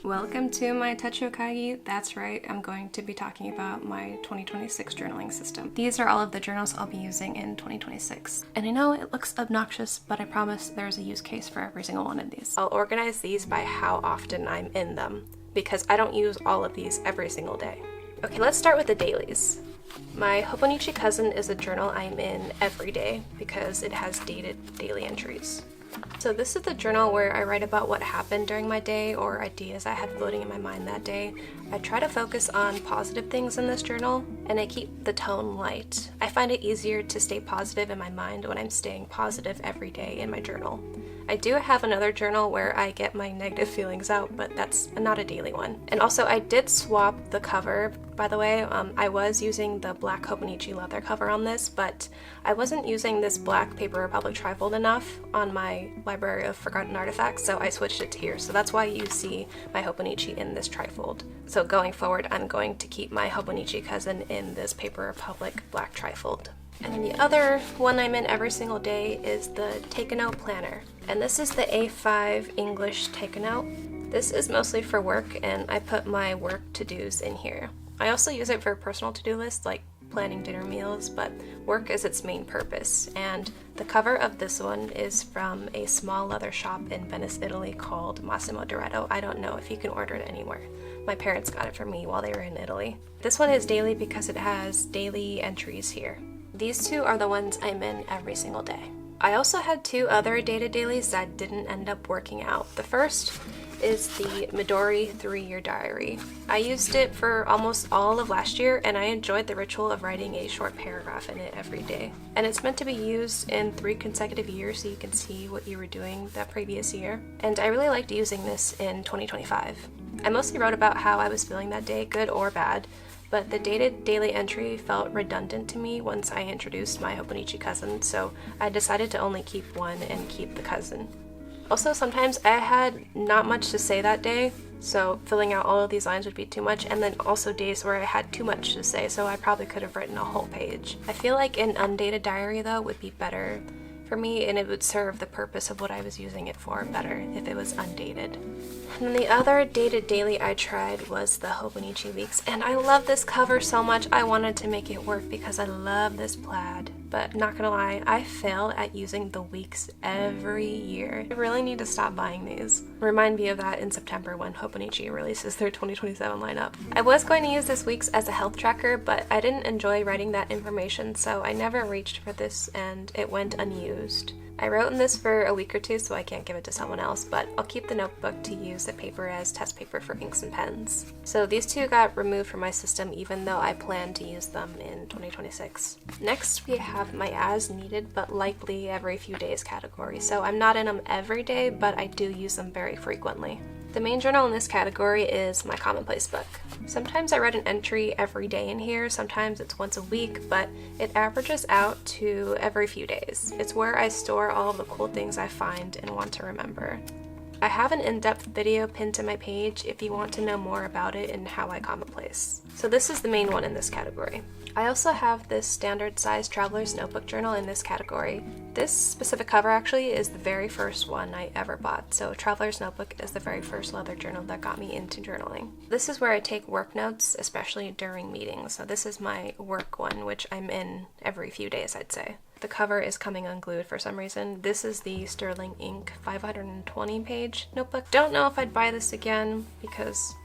Welcome to my Techo Kaigi. That's right, I'm going to be talking about my 2026 journaling system. These are all of the journals I'll be using in 2026. And I know it looks obnoxious, but I promise there's a use case for every single one of these. I'll organize these by how often I'm in them, because I don't use all of these every single day. Okay, let's start with the dailies. My Hobonichi cousin is a journal I'm in every day because it has dated daily entries. So this is the journal where I write about what happened during my day or ideas I had floating in my mind that day. I try to focus on positive things in this journal, and I keep the tone light. I find it easier to stay positive in my mind when I'm staying positive every day in my journal. I do have another journal where I get my negative feelings out, but that's not a daily one. And also I did swap the cover, by the way. I was using the black Hobonichi leather cover on this, but I wasn't using this black Paper Republic Trifold enough on my Library of Forgotten Artifacts, so I switched it to here. So that's why you see my Hobonichi in this Trifold. So going forward, I'm going to keep my Hobonichi cousin in this Paper Republic black Trifold. And then the other one I'm in every single day is the Take a Note Planner. And this is the A5 English Take a Note. This is mostly for work, and I put my work to-dos in here. I also use it for personal to-do lists like planning dinner meals, but work is its main purpose. And the cover of this one is from a small leather shop in Venice, Italy called Massimo Doretto. I don't know if you can order it anywhere. My parents got it for me while they were in Italy. This one is daily because it has daily entries here. These two are the ones I'm in every single day. I also had two other dated dailies that didn't end up working out. The first is the Midori 3-year diary. I used it for almost all of last year, and I enjoyed the ritual of writing a short paragraph in it every day. And it's meant to be used in 3 consecutive years so you can see what you were doing that previous year. And I really liked using this in 2025. I mostly wrote about how I was feeling that day, good or bad, but the dated daily entry felt redundant to me once I introduced my Hobonichi cousin, so I decided to only keep one and keep the cousin. Also, sometimes I had not much to say that day, so filling out all of these lines would be too much, and then also days where I had too much to say, so I probably could have written a whole page. I feel like an undated diary, though, would be better for me, and it would serve the purpose of what I was using it for better if it was undated. And then the other dated daily I tried was the Hobonichi Weeks, and I love this cover so much. I wanted to make it work because I love this plaid, but not gonna lie, I fail at using the weeks every year. I really need to stop buying these. Remind me of that in September when Hobonichi releases their 2027 lineup. I was going to use this weeks as a health tracker, but I didn't enjoy writing that information, so I never reached for this and it went unused. I wrote in this for a week or two, so I can't give it to someone else, but I'll keep the notebook to use the paper as test paper for inks and pens. So these two got removed from my system even though I plan to use them in 2026. Next we have my as needed but likely every few days category. So I'm not in them every day, but I do use them very frequently. The main journal in this category is my commonplace book. Sometimes I write an entry every day in here, sometimes it's once a week, but it averages out to every few days. It's where I store all of the cool things I find and want to remember. I have an in-depth video pinned to my page if you want to know more about it and how I commonplace. So this is the main one in this category. I also have this standard size traveler's notebook journal in this category. This specific cover actually is the very first one I ever bought, so Traveler's Notebook is the very first leather journal that got me into journaling. This is where I take work notes, especially during meetings, so this is my work one, which I'm in every few days, I'd say. The cover is coming unglued for some reason. This is the Sterling Ink 520 page notebook. Don't know if I'd buy this again because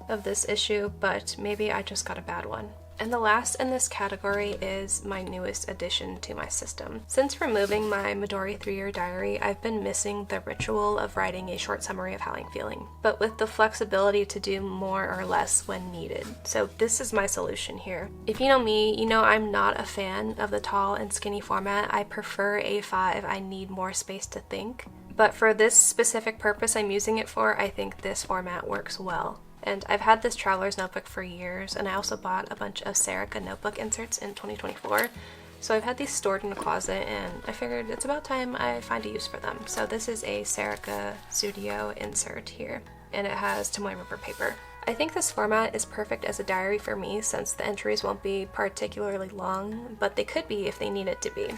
of this issue, but maybe I just got a bad one. And the last in this category is my newest addition to my system. Since removing my Midori 3-year diary, I've been missing the ritual of writing a short summary of how I'm feeling, but with the flexibility to do more or less when needed. So this is my solution here. If you know me, you know I'm not a fan of the tall and skinny format. I prefer A5. I need more space to think. But for this specific purpose I'm using it for, I think this format works well. And I've had this traveler's notebook for years, and I also bought a bunch of Sarica notebook inserts in 2024. So I've had these stored in a closet, and I figured it's about time I find a use for them. So this is a Sarica Studio insert here, and it has Tomoe River paper. I think this format is perfect as a diary for me since the entries won't be particularly long, but they could be if they need it to be.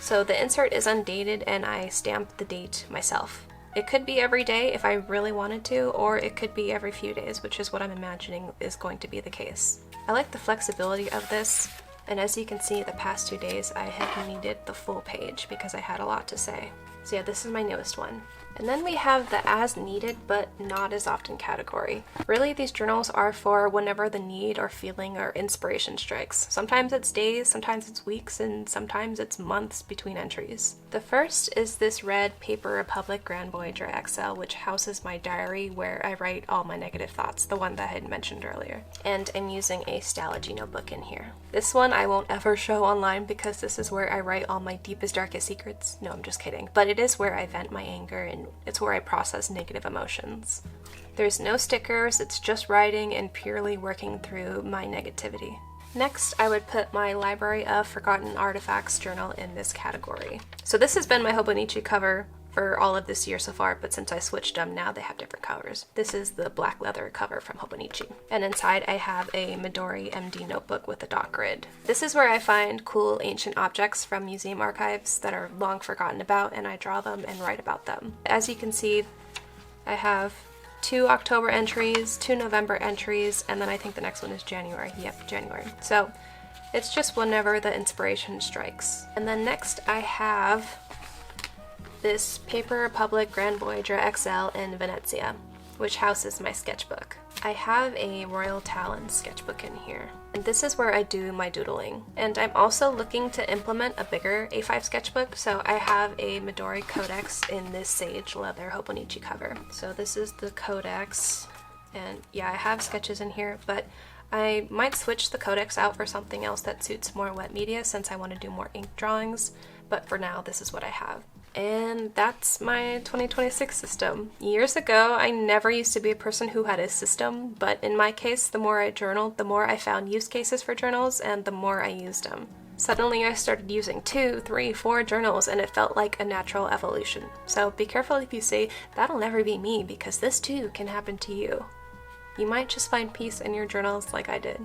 So the insert is undated and I stamped the date myself. It could be every day if I really wanted to, or it could be every few days, which is what I'm imagining is going to be the case. I like the flexibility of this, and as you can see, the past 2 days I have needed the full page because I had a lot to say. So yeah, this is my newest one. And then we have the as needed but not as often category. Really, these journals are for whenever the need or feeling or inspiration strikes. Sometimes it's days, sometimes it's weeks, and sometimes it's months between entries. The first is this red Paper Republic Grand Voyageur XL, which houses my diary where I write all my negative thoughts, the one that I had mentioned earlier. And I'm using a Stalogy notebook in here. This one I won't ever show online because this is where I write all my deepest, darkest secrets. No, I'm just kidding. But it is where I vent my anger, and it's where I process negative emotions. There's no stickers, it's just writing and purely working through my negativity. Next, I would put my Library of Forgotten Artifacts journal in this category. So this has been my Hobonichi cover for all of this year so far, but since I switched them, now they have different covers. This is the black leather cover from Hobonichi. And inside I have a Midori MD notebook with a dot grid. This is where I find cool ancient objects from museum archives that are long forgotten about, and I draw them and write about them. As you can see, I have 2 October entries, 2 November entries, and then I think the next one is January. Yep, January. So it's just whenever the inspiration strikes. And then next I have this Paper Republic Grand Voyageur XL in Venezia, which houses my sketchbook. I have a Royal Talens sketchbook in here, and this is where I do my doodling. And I'm also looking to implement a bigger A5 sketchbook, so I have a Midori Codex in this sage leather Hobonichi cover. So this is the Codex, and yeah, I have sketches in here, but I might switch the Codex out for something else that suits more wet media since I want to do more ink drawings, but for now this is what I have. And that's my 2026 system. Years ago, I never used to be a person who had a system, but in my case, the more I journaled, the more I found use cases for journals, and the more I used them. Suddenly I started using 2, 3, 4 journals, and it felt like a natural evolution. So be careful if you say, that'll never be me, because this too can happen to you. You might just find peace in your journals like I did.